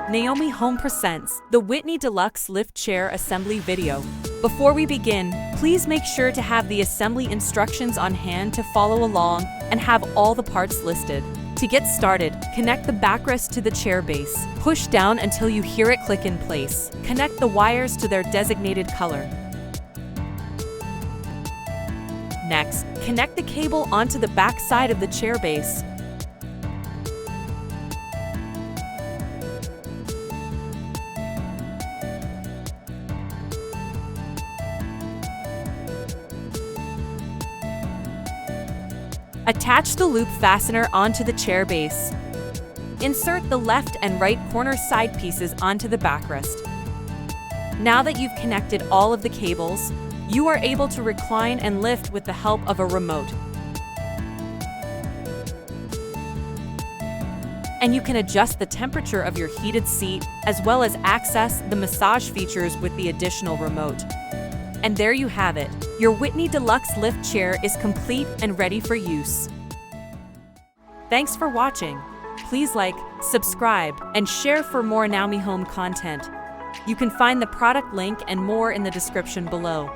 Naomi Home presents the Whitney Deluxe Lift Chair Assembly video. Before we begin, please make sure to have the assembly instructions on hand to follow along and have all the parts listed. To get started, connect the backrest to the chair base. Push down until you hear it click in place. Connect the wires to their designated color. Next, connect the cable onto the back side of the chair base. Attach the loop fastener onto the chair base. Insert the left and right corner side pieces onto the backrest. Now that you've connected all of the cables, you are able to recline and lift with the help of a remote. And you can adjust the temperature of your heated seat as well as access the massage features with the additional remote. And there you have it. Your Whitney Deluxe Lift Chair is complete and ready for use. Thanks for watching. Please like, subscribe, and share for more Naomi Home content. You can find the product link and more in the description below.